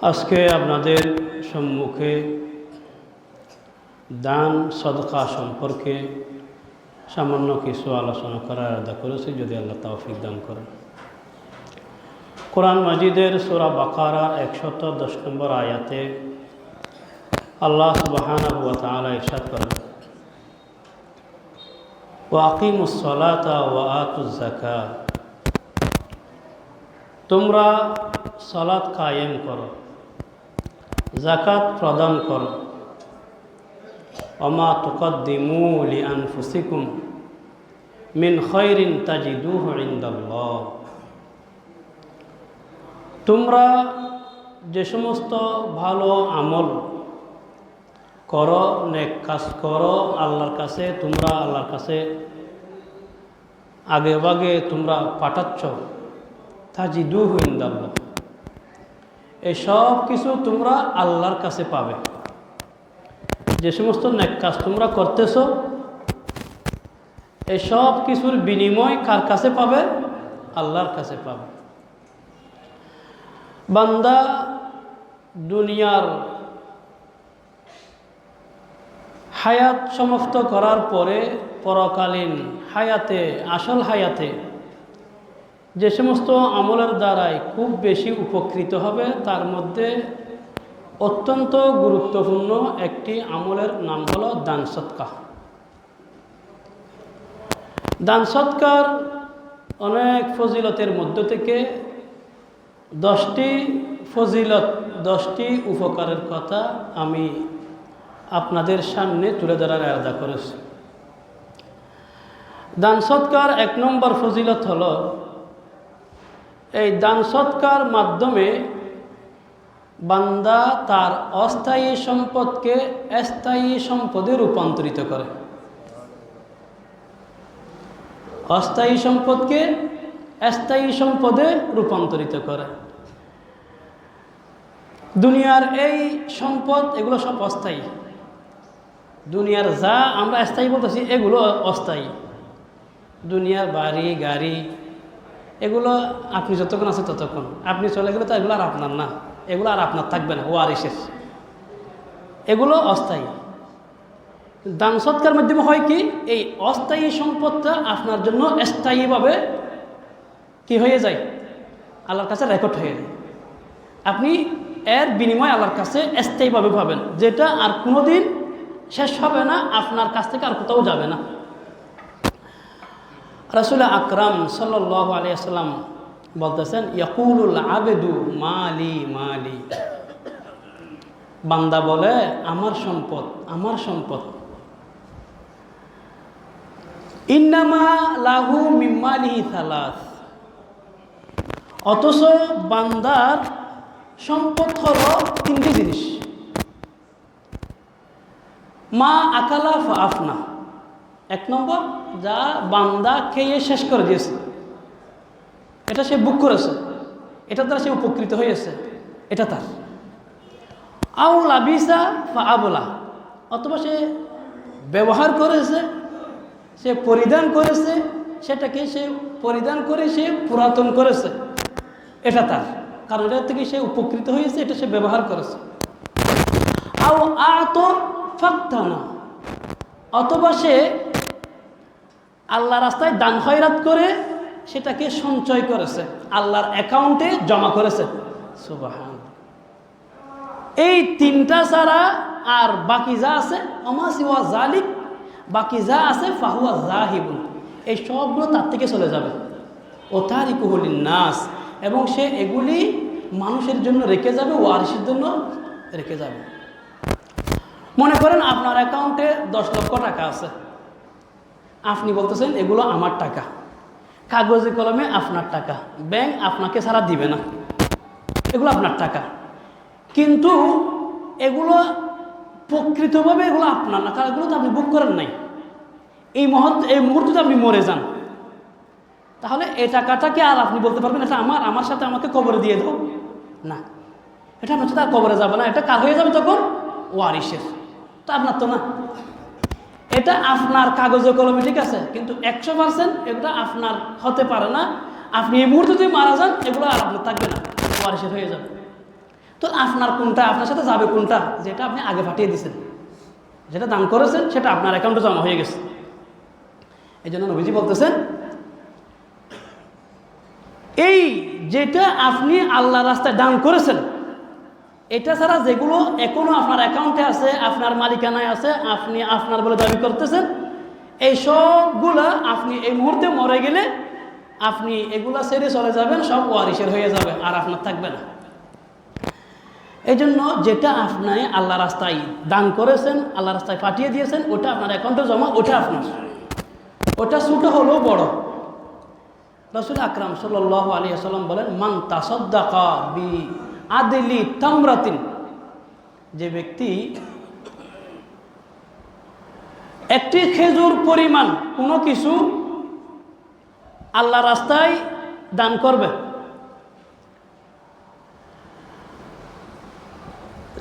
আজকে আপনাদের সম্মুখে দান সদকা সম্পর্কে সামান্য কিছু আলোচনা করার ইরাদা করেছি, যদি আল্লাহ তৌফিক দান করেন। কোরআন মাজিদের সূরা বাকারা 110 নম্বর আয়াতে আল্লাহ সুবহানাহু ওয়া তাআলা ইরশাদ করেন, ওয়া আকিমুস সালাতা ওয়া আতুজ যাকাত, তোমরা সালাত কায়েম করো, যাকাত প্রদান করো। ওমা তুকদ্দিমু লিআনফুসিকুম মিন খায়রিন তাজিদুহু ইনদাল্লাহ, তোমরা যে সমস্ত ভালো আমল করো, নেক কাজ করো আল্লাহর কাছে, তোমরা আল্লাহর কাছে আগে ভাগে তোমরা পাঠাচ্ছ, তাজিদুহু ইনদাল্লাহ, এই সব কিছু তোমরা আল্লাহর কাছে পাবে। যে সমস্ত নেক কাজ তোমরা করতেছ, এই সব কিছুর বিনিময় কার কাছে পাবে? আল্লাহর কাছে পাবে। বান্দা দুনিয়ার হায়াত সমাপ্ত করার পরে পরকালীন হায়াতে, আসল হায়াতে যে সমস্ত আমলের দ্বারাই খুব বেশি উপকৃত হবে, তার মধ্যে অত্যন্ত গুরুত্বপূর্ণ একটি আমলের নাম হলো দান সদকা। দান সদকার অনেক ফজিলতের মধ্য থেকে 10টি ফজিলত, 10টি উপকারের কথা আমি আপনাদের সামনে তুলে ধরার ইরাদা করেছি। দান সদকার 1 নম্বর ফজিলত হলো, এই দান সদকার মাধ্যমে বান্দা তার অস্থায়ী সম্পদকে স্থায়ী সম্পদে রূপান্তরিত করে। অস্থায়ী সম্পদকে স্থায়ী সম্পদে রূপান্তরিত করে। দুনিয়ার এই সম্পদ, এগুলো সব অস্থায়ী। দুনিয়ার যা আমরা স্থায়ী বলতেছি, এগুলো অস্থায়ী। দুনিয়ার বাড়ি গাড়ি, এগুলো আপনি যতক্ষণ আছে ততক্ষণ, আপনি চলে গেলে তো এগুলো আর আপনার না, এগুলো আর আপনার থাকবে না, ওয়ারিসের। এগুলো অস্থায়ী। দান সদকার মাধ্যমে হয় কি, এই অস্থায়ী সম্পদটা আপনার জন্য স্থায়ীভাবে কি হয়ে যায়? আল্লাহর কাছে রেকর্ড হয়ে যায়। আপনি এর বিনিময় আল্লাহর কাছে স্থায়ীভাবে পাবেন, যেটা আর কোনোদিন শেষ হবে না, আপনার কাছ থেকে আর কোথাও যাবে না। রাসূল আকরাম সাল্লাল্লাহু আলাইহি ওয়াসাল্লাম বলতেছেন, ইয়াকুলুল আবদু মালি মালি, বান্দা বলে আমার সম্পদ, আমার সম্পদ। ইন্নামা লাহু মিম্মালিহি সালাস, অথচ বান্দার সম্পদ হলো 3টি জিনিস। মা আকালা ফা আফনা, 1 নম্বর, যা বান্দা খেয়ে শেষ করে দিয়েছে, এটা সে বুক করেছে, এটা দ্বারা সে উপকৃত হয়েছে, এটা তার। আও লাবিসা ফা আবলা, অথবা সে ব্যবহার করেছে, সে পরিধান করেছে, সেটাকে সে পরিধান করে সে পুরাতন করেছে, এটা তার, কারণ এটা থেকে সে উপকৃত হয়েছে, এটা সে ব্যবহার করেছে। আও আত ফাক্তানা, অথবা সে আল্লাহ রাস্তায় দান খয়রাত করে সেটাকে সঞ্চয় করেছে, আল্লাহর অ্যাকাউন্টে জমা করেছে। সুবহান। এই 3টা ছাড়া আর বাকি যা আছে, আমা সিওয়া জালিক, বাকি যা আছে ফাহুয়া যাহিবুন, এই সবগুলো তার থেকে চলে যাবে। ও তারিকুহু লিন্নাস, এবং সে এগুলি মানুষের জন্য রেখে যাবে, ওয়ারিসের জন্য রেখে যাবে। মনে করেন আপনার অ্যাকাউন্টে 10 লক্ষ টাকা আছে, আপনি বলতেছেন এগুলো আমার টাকা, কাগজে কলমে আপনার টাকা, ব্যাংক আপনাকে ছাড়া দিবে না, এগুলো আপনার টাকা। কিন্তু এগুলো প্রকৃতভাবে এগুলো আপনার না, কারণ এগুলো তো আপনি বুক করেন নাই। এই মুহূর্তে আপনি মরে যান, তাহলে এই টাকাটাকে আর আপনি বলতে পারবেন এটা আমার, আমার সাথে আমাকে কবরে দিয়ে দাও না, এটা আপনার সাথে আর কবরে যাবে না, এটা কার হয়ে যাবে তখন? ওয়ারিসের। তো আপনার তো না, এটা আপনার কাগজে কলমে ঠিক আছে, কিন্তু 100% এটা আপনার হতে পারে না। আপনি এই মুহূর্তে যদি মারা যান, এগুলো আর আপনার থাকবে না, ওয়ারিসের হয়ে যাবে। তো আপনার কোনটা, আপনার সাথে যাবে কোনটা? যেটা আপনি আগে পাঠিয়ে দিয়েছেন, যেটা দান করেছেন সেটা আপনার অ্যাকাউন্টে জমা হয়ে গেছে। এই জন্য নবীজি বলতেছেন, এই যেটা আপনি আল্লাহ রাস্তায় দান করেছেন, এটা ছাড়া যেগুলো এখনো আপনার অ্যাকাউন্টে আছে, আপনার মালিকানায় আছে, আপনি আপনার বলে দাবি করতেছেন, এই সবগুলা আপনি এই মুহূর্তে মরে গেলে আপনি এগুলা ছেড়ে চলে যাবেন, সব ওয়ারিসের হয়ে যাবে, আর আপনার থাকবে না। এই জন্য যেটা আপনি আল্লাহ রাস্তায় দান করেছেন, আল্লাহ রাস্তায় পাঠিয়ে দিয়েছেন, ওটা আপনার অ্যাকাউন্টে জমা, ওটা আপনার। ওটা ছোট হলেও বড়। রাসূল আকরাম সাল্লাল্লাহু আলাইহি ওয়াসাল্লাম বলেন, মান তাসাদ্দাকা বি আদলি তামরাতিন, যে ব্যক্তি একটি খেজুর পরিমাণ কোনো কিছু আল্লাহ রাস্তায় দান করবে,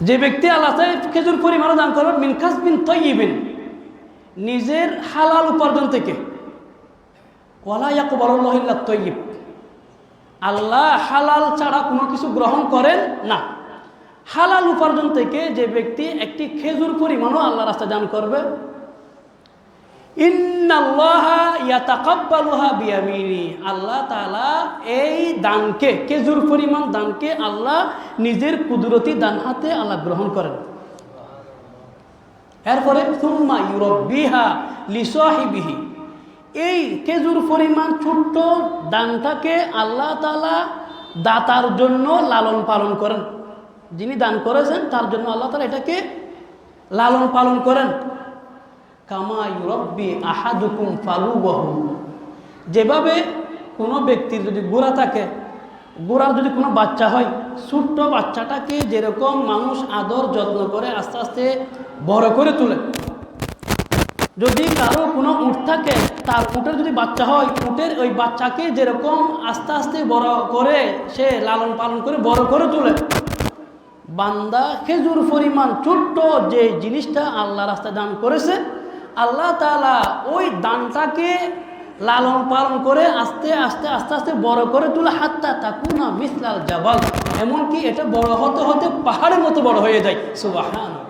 যে ব্যক্তি আল্লাহ রাস্তায় খেজুর পরিমাণও দান করবে, মিন কাসবিন তাইয়িবিন, নিজের হালাল উপার্জন থেকে, ওয়ালা ইয়াকবালুল্লাহু ইল্লা তাইয়িব, আল্লাহ হালাল ছাড়া কোনো কিছু গ্রহণ করেন না। হালাল উপার্জন থেকে যে ব্যক্তি একটি খেজুর পরিমাণও আল্লাহ রাস্তায় দান করবে, ইন্নাল্লাহা ইয়াতাকাব্বালুহা বিয়ামিনি, আল্লাহ তাআলা এই দানকে, খেজুর পরিমাণ দানকে আল্লাহ নিজের কুদরতি দান হাতে আল্লাহ গ্রহণ করেন। এরপরে সুম্মা ইউরাব্বিহা লিসাহিবিহি, এই খেজুর পরিমাণ ছোট্ট দানটাকে আল্লাহ তাআলা দাতার জন্য লালন পালন করেন, যিনি দান করেছেন তার জন্য আল্লাহ তাআলা এটাকে লালন পালন করেন। কামা ইউরাব্বি আহাদুকুম ফালুবাহু, যেভাবে কোনো ব্যক্তির যদি গোড়া থাকে, গোড়ার যদি কোনো বাচ্চা হয়, ছোট্ট বাচ্চাটাকে যেরকম মানুষ আদর যত্ন করে আস্তে আস্তে বড় করে তোলে, যদি কারো কোনো উট থাকে, তার উটের যদি বাচ্চা হয়, উটের ওই বাচ্চাকে যেরকম আস্তে আস্তে বড় করে সে লালন পালন করে বড় করে তোলে, বান্দা খেজুর পরিমাণ ছোট্ট যে জিনিসটা আল্লাহ রাস্তায় দান করেছে, আল্লাহ তাআলা ওই দানটাকে লালন পালন করে আস্তে আস্তে আস্তে আস্তে বড় করে তোলে, হাত্তা তাকুনা মিসলাল জাবাল, এমনকি এটা বড় হতে হতে পাহাড়ের মতো বড় হয়ে যায়। সুবহানাল্লাহ।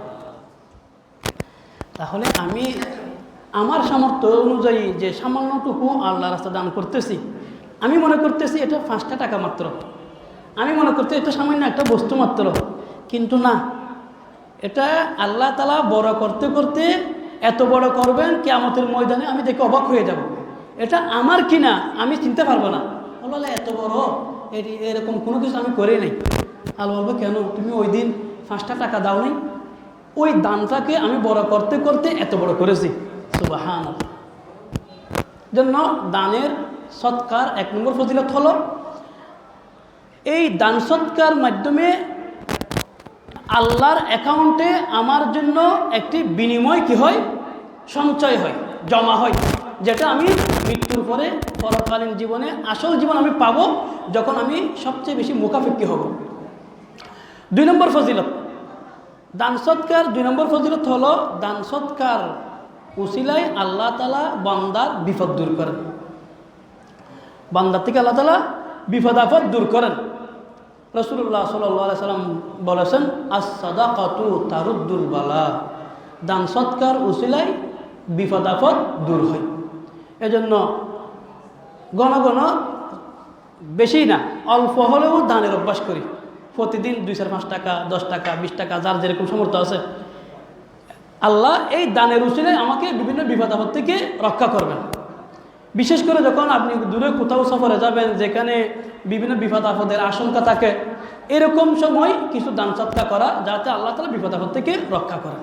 তাহলে আমি আমার সামর্থ্য অনুযায়ী যে সামান্যটুকু আল্লাহ রাস্তায় দান করতেছি, আমি মনে করতেছি এটা 5 টাকা মাত্র, আমি মনে করতে এটা সামান্য একটা বস্তু মাত্র, কিন্তু না, এটা আল্লাহ তাআলা বড় করতে করতে এত বড় করবেন, কিয়ামতের ময়দানে আমি দেখে অবাক হয়ে যাব, এটা আমার কিনা আমি চিনতে পারবো না। বলবো এত বড়, এরকম কোনো কিছু আমি করি নাই। আল্লাহ বলবো, কেন তুমি ওই দিন 5 টাকা দাও নাই? ওই দানটাকে আমি বড় করতে করতে এত বড় করেছি। সুবহানাল্লাহ। জন্য দানের সৎকার 1 নম্বর ফজিলত হলো, এই দান সৎকার মাধ্যমে আল্লাহর অ্যাকাউন্টে আমার জন্য একটি বিনিময় কি হয়, সঞ্চয় হয়, জমা হয়, যেটা আমি মৃত্যুর পরে পরকালীন জীবনে আসল জীবন আমি পাবো, যখন আমি সবচেয়ে বেশি মুখাপেক্ষী হব। 2 নম্বর ফজিলত দান সৎকার। 2 নম্বর ফজিলত হলো, দান সৎকার উসিলায় আল্লাহ তাআলা বান্দার বিপদ দূর করেন, বান্দার থেকে আল্লাহ তাআলা বিপদ আপদ দূর করেন। রাসূলুল্লাহ সাল্লাল্লাহু আলাইহি সাল্লাম বলেছেন, আস-সাদাকাতু তারুদ্দুল বালা, দান সৎকার উসিলায় বিপদ আপদ দূর হয়। এজন্য ঘন ঘন, বেশি না, অল্প হলেও দানের অভ্যাস করি। প্রতিদিন 2-5 টাকা, 10 টাকা, 20 টাকা, যার যেরকম সামর্থ্য আছে, আল্লাহ এই দানের উসিলায় আমাকে বিভিন্ন বিপদ আপদ থেকে রক্ষা করবেন। বিশেষ করে যখন আপনি দূরে কোথাও সফরে যাবেন, যেখানে বিভিন্ন বিপদ আপদের আশঙ্কা থাকে, এরকম সময় কিছু দান সৎকার করা, যাতে আল্লাহ তাআলা বিপদ আপদ থেকে রক্ষা করেন।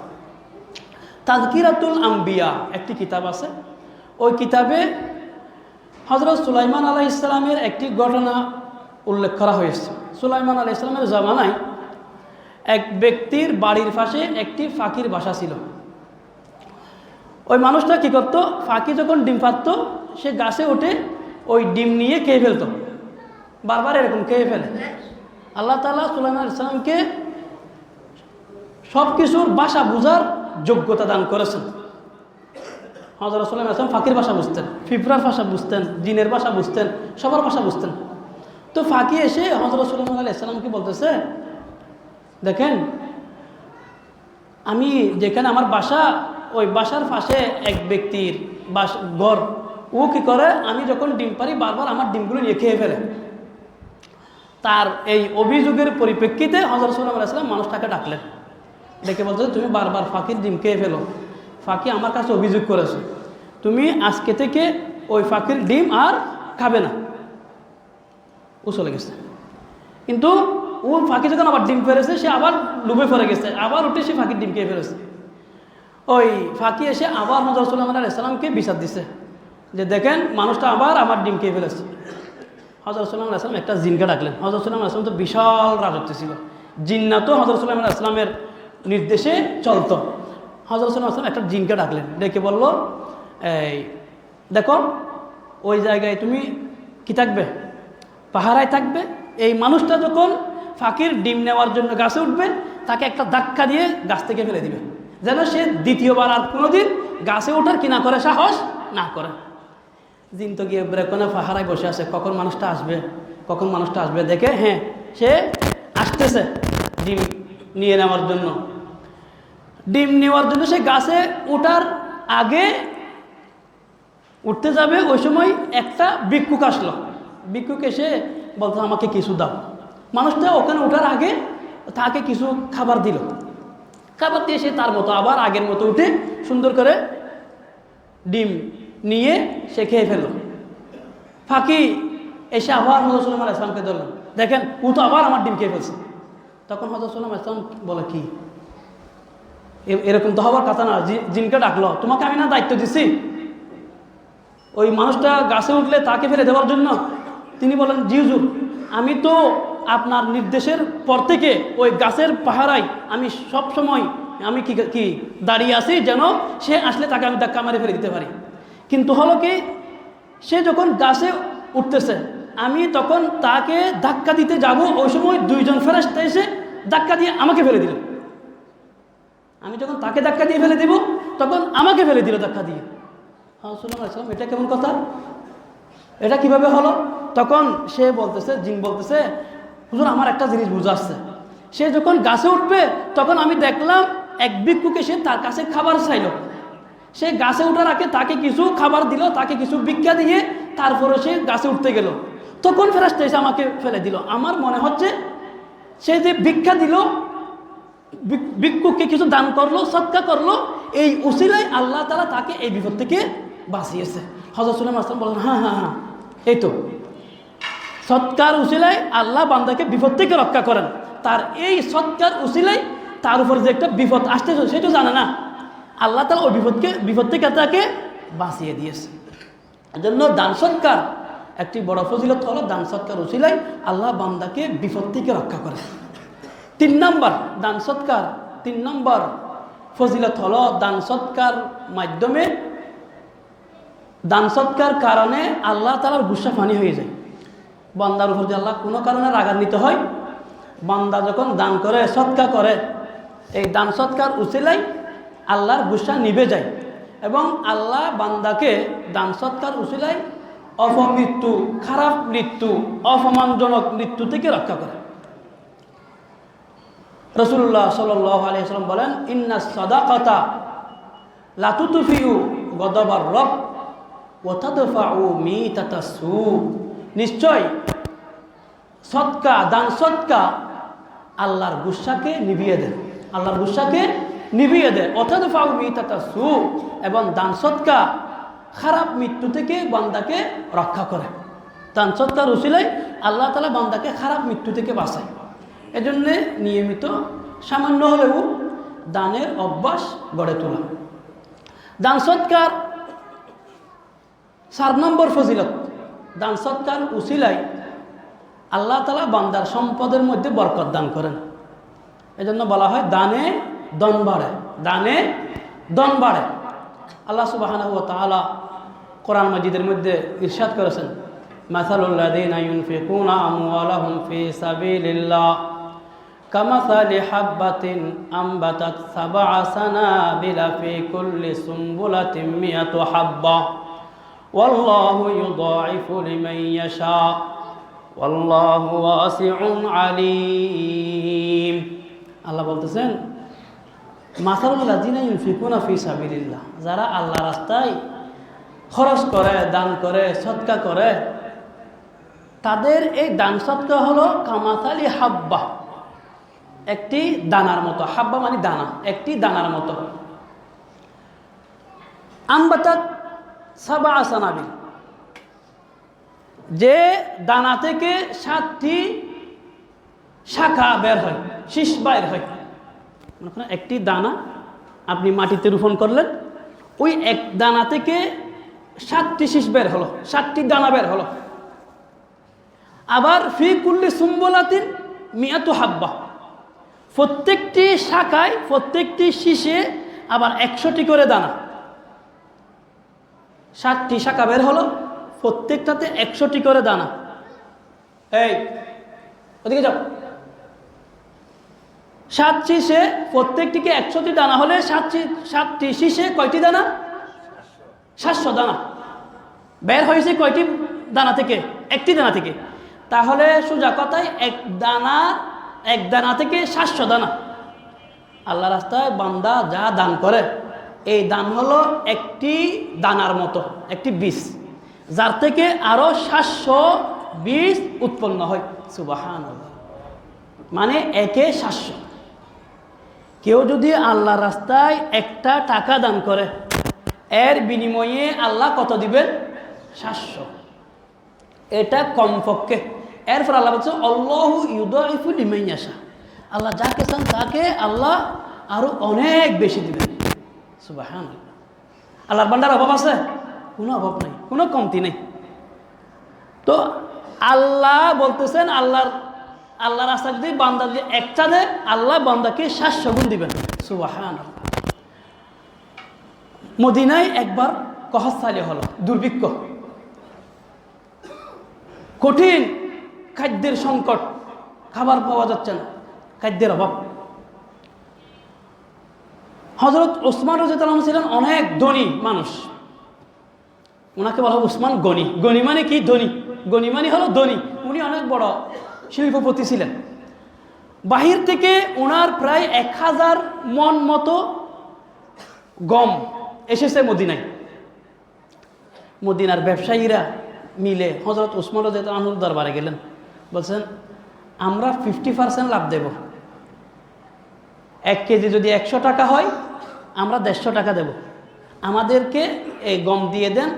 তাযকিরাতুল আম্বিয়া একটি কিতাব আছে, ওই কিতাবে হযরত সুলাইমান আলাইহিস সালামের একটি ঘটনা উল্লেখ করা হয়েছে। সুলাইমান আলাইহিস সালামের জামানায় এক ব্যক্তির বাড়ির পাশে একটি ফাঁকির বাসা ছিল। ওই মানুষটা কি করত, ফাঁকি যখন ডিম পারত, সে গাছে উঠে ওই ডিম নিয়ে খেয়ে ফেলত, বারবার এরকম খেয়ে ফেলে। আল্লাহ তাআলা সুলাইমান আলাইহিস সালামকে সব কিছুর ভাষা বুঝার যোগ্যতা দান করেছেন। হযরত সুলাইমান আলাইহিস সালাম ফাঁকির ভাষা বুঝতেন, পিঁপড়ার ভাষা বুঝতেন, জিনের ভাষা বুঝতেন, সবার ভাষা বুঝতেন। তো ফাঁকি এসে হযরত সুলাইমান আলাইহিস সালামকে বলতেছে, দেখেন, আমি যেখানে আমার বাসা, ওই বাসার পাশে এক ব্যক্তির ঘর, ও কি করে, আমি যখন ডিম পারি বারবার আমার ডিমগুলো নিয়ে খেয়ে ফেলে। তার এই অভিযোগের পরিপ্রেক্ষিতে হযরত সাল্লাল্লাহু আলাইহি ওয়াসাল্লাম মানুষটাকে ডাকলেন, ডেকে বলতে, তুমি বারবার ফাঁকির ডিম খেয়ে ফেলো, ফাঁকি আমার কাছে অভিযোগ করেছে, তুমি আজকে থেকে ওই ফাঁকির ডিম আর খাবে না। ও চলে গেছে, কিন্তু ও ফাঁকি যখন আবার ডিম ফেলেছে, সে আবার ডুবে পড়ে গেছে, আবার উঠে সে ফাঁকির ডিম খেয়ে ফেলেছে। ওই ফাঁকি এসে আবার হযরত সাল্লাল্লাহু আলাইহি ওয়াসাল্লামকে বিচার দিছে যে দেখেন, মানুষটা আবার আমার ডিম খেয়ে ফেলেছে। হযরত সাল্লাল্লাহু আলাইহি ওয়াসাল্লাম একটা জিনকে ডাকলেন। হযরত সাল্লাল্লাহু আলাইহি ওয়াসাল্লাম তো বিশাল রাজত্ব ছিল, জিন্নাতও হযরত সাল্লাল্লাহু আলাইহি ওয়াসাল্লামের নির্দেশে চলতো। হযরত সাল্লাল্লাহু আলাইহি ওয়াসাল্লাম একটা জিনকে ডাকলেন, ডেকে বলল, এই দেখো, ওই জায়গায় তুমি কি থাকবে, পাহারায় থাকবে। এই মানুষটা যখন ফাঁকির ডিম নেওয়ার জন্য গাছে উঠবে, তাকে একটা ধাক্কা দিয়ে গাছ থেকে ফেলে দিবে, যেন সে দ্বিতীয়বার আর কোনোদিন গাছে ওঠার কি না করে, সাহস না করে। জিন তো গিয়ে ব্রেকনে পাহারায় বসে আছে, কখন মানুষটা আসবে, কখন মানুষটা আসবে, দেখে হ্যাঁ সে আসতেছে ডিম নিয়ে নেওয়ার জন্য। ডিম নেওয়ার জন্য সে গাছে ওঠার আগে উঠতে যাবে, ওই সময় একটা ভিক্ষুক আসলো। ভিক্ষুক এসে বলতো, আমাকে কিছু দাও। মানুষটা ওখানে ওঠার আগে তাকে কিছু খাবার দিল, খাবার দিয়ে সে তার মতো আবার আগের মতো উঠে সুন্দর করে ডিম নিয়ে সে খেয়ে ফেলল। ফাঁকি এসে আবার হযরত সাল্লাল্লাহু আলাইহি ওয়াসাল্লামকে ধরলেন, দেখেন ও তো আবার আমার ডিম খেয়ে ফেলছে। তখন হযরত সাল্লাল্লাহু আলাইহি ওয়াসাল্লাম বলে, কি এরকম তো হবার কথা না, জিনকে ডাকলো, তোমাকে আমি না দায়িত্ব দিছি ওই মানুষটা গাছে উঠলে তাকে ফেলে দেওয়ার জন্য? তিনি বলেন, জি হুজুর, আমি তো আপনার নির্দেশের পর থেকে ওই গাছের পাহারায় আমি সব সময় আমি কি দাঁড়িয়ে আছি, যেন সে আসলে তাকে আমি ধাক্কা মারে ফেলে দিতে পারি। কিন্তু হলো কি, সে যখন গাছে উঠতেছে, আমি তখন তাকে ধাক্কা দিতে যাব, ওই সময় দুইজন ফেরেশতা এসে ধাক্কা দিয়ে আমাকে ফেলে দিল। আমি যখন তাকে ধাক্কা দিয়ে ফেলে দিব, তখন আমাকে ফেলে দিল ধাক্কা দিয়ে। হ্যাঁ, শুনলাম, এটা কেমন কথা, এটা কিভাবে হলো? তখন সে বলতেছে, জিন বলতেছে, হুজুর আমার একটা জিনিস বুঝা আসছে। সে যখন গাছে উঠবে, তখন আমি দেখলাম এক ভিক্ষুক এসে তার কাছে খাবার চাইল। সে গাছে ওঠার আগে তাকে কিছু খাবার দিল, তাকে কিছু ভিক্ষা দিয়ে তারপরে সে গাছে উঠতে গেল। তখন ফেরেশতা এসে আমাকে ফেলে দিল। আমার মনে হচ্ছে সে যে ভিক্ষা দিল, ভিক্ষুককে কিছু দান করলো, সদকা করলো, এই উসিলায় আল্লাহ তাআলা তাকে এই বিপদ থেকে বাঁচিয়েছে। হযরত সাল্লাল্লাহু আলাইহি ওয়াসাল্লাম বলেন, হ্যাঁ হ্যাঁ হ্যাঁ, এই তো সৎকার উসিলায় আল্লাহ বান্দাকে বিপদ থেকে রক্ষা করেন। তার এই সৎকার উসিলায় তার উপর যে একটা বিপদ আসতেছে সেটা জানে না, আল্লাহ তাআলা ওই বিপদ থেকে তাকে বাঁচিয়ে দিয়েছে। এজন্য দান সৎকার একটি বড় ফজিলত হলো, দান সৎকার উসিলায় আল্লাহ বান্দাকে বিপদ থেকে রক্ষা করে। 3 নম্বর দান সৎকার, 3 নম্বর ফজিলত হলো, দান সৎকার মাধ্যমে, দান সৎকার কারণে আল্লাহ তাআলার গুসা ফানি হয়ে যায়। বান্দার উপর যে আল্লাহ কোনো কারণে রাগান্বিত হয়, বান্দা যখন দান করে, সৎকার করে, এই দান সৎকার উসিলায় আল্লাহর গুসা নিভে যায় এবং আল্লাহ বান্দাকে দান সৎকার উসিলায় অপমৃত্যু, খারাপ মৃত্যু, অপমানজনক মৃত্যু থেকে রক্ষা করে। রাসূলুল্লাহ সাল্লাল্লাহু আলাইহি ওয়াসাল্লাম বলেন, ইন্নাস সাদাকাতা লা তুতফিউ গদাবার রব ওয়া তাদফাউ মিতাতাস সু। নিশ্চয় সদকা, দান সদকা আল্লাহর গুসাকে নিভিয়ে দেয়, আল্লাহর গুসাকে নিভিয়ে দেয়। অতাদফাউ মিতাতাস সু, এবং দান সদকা খারাপ মৃত্যু থেকে বান্দাকে রক্ষা করে। দান সদকার উসিলায় আল্লাহ তাআলা বান্দাকে খারাপ মৃত্যু থেকে বাঁচায়। এজন্যে নিয়মিত সামান্য হলেও দানের অভ্যাস গড়ে তোলা। দান সৎকার 4 নম্বর ফজিলত, দান সৎকার উসিলায় আল্লাহ তাআলা বান্দার সম্পদের মধ্যে বরকত দান করেন। এজন্য বলা হয় দানে দন বাড়ে, দানে দন বাড়ে। আল্লাহ সুবহানাহু ওয়া তাআলা কোরআন মাজিদের মধ্যে ইরশাদ করেছেন, মাসালুল লাযীনা ইউনফিকুনা আমওয়ালাহুম ফি সাবিলিল্লাহ কামাসালি হাববাতিন আমবাতাত সাবআ সানাবিলা ফি কুল্লি সুনবুলাতিন মিয়াতু হাব্বা ওয়াল্লাহু ইউদাঈফু লিমান ইয়াশা ওয়াল্লাহু ওয়াসিউন আলীম। আল্লাহ বলতেছেন মাসালুল লাযিনা ইউনফিকুনা ফি সাবিলিল্লাহ, যারা আল্লাহ রাস্তায় খরচ করে, দান করে, সদকা করে, তাদের এই দান সদকা হলো কামাসালি হাব্বা, একটি দানার মতো। হাব্বা মানে দানা, একটি দানার মতো। আনবাতাত সাবআ সানাবিল, যে দানা থেকে 7টি শাখা বের হয়, শীষ বের হয়। মনে করেন একটি দানা আপনি মাটিতে রোপণ করলেন, ওই এক দানা থেকে 7টি শীষ বের হলো, 7টি দানা বের হলো। আবার ফি কুল্লি সুম্বুলাতিন মিয়াতু হাব্বা, প্রত্যেকটি শাখায়, প্রত্যেকটি শীষে আবার 100টি করে দানা। 7টি শাখা বের হলো, প্রত্যেকটাতে 100টি করে দানা। এই ওদিকে যাও। 7 শীষে প্রত্যেকটিকে 100টি দানা হলে 7টি শীষে কয়টি দানা? 700 দানা বের হয়েছে। কয়টি দানা থেকে? একটি দানা থেকে। তাহলে সোজা কথায় এক দানা থেকে 700 দানা। আল্লাহ রাস্তায় বান্দা যা দান করে, এই দান হলো একটি দানার মতো, একটি বীজ, যার থেকে আরো 700 বীজ উৎপন্ন হয়। সুবহানাল্লাহ। মানে একে 700। কেউ যদি আল্লাহ রাস্তায় একটা টাকা দান করে, এর বিনিময়ে আল্লাহ কত দিবেন? 700। এটা কমপক্ষে। এরপর আল্লাহ বলছে আল্লাহু ইউদাইফু লিমান ইয়াশা, আল্লাহ যাকে চান তাকে আল্লাহ আরো অনেক বেশি দিবেন। সুবহানাল্লাহ। আল্লাহর বান্দার অভাব আছে? কোনো অভাব নাই, কোনো কমতি নেই। তো আল্লাহ বলতেছেন আল্লাহ রাস্তায় যদি বান্দা যদি একটা দেয়, আল্লাহ বান্দাকে 700 গুণ দিবেন। সুবহানাল্লাহ। মদিনায় একবার কহস্থালি হলো, দুর্ভিক্ষ, কঠিন খাদ্যের সংকট, খাবার পাওয়া যাচ্ছে না, খাদ্যের অভাব। হযরত ওসমান রাদিয়াল্লাহু আনহু ছিলেন অনেক ধনী মানুষ। ওনাকে বলা হয় ওসমান গনি। গনি মানে কি? ধনী। গনি মানে হলো ধনী। উনি অনেক বড় শিল্পপতি ছিলেন। বাহির থেকে ওনার প্রায় 1000 মন মতো গম এসেছে মদিনায়। মদিনার ব্যবসায়ীরা মিলে হযরত ওসমান রাদিয়াল্লাহু আনহুর দরবারে গেলেন, বলছেন আমরা 50% লাভ দেব। 1 কেজি যদি 100 টাকা হয়, আমরা 150 টাকা দেব। আমাদেরকে এই গম দিয়ে দেন,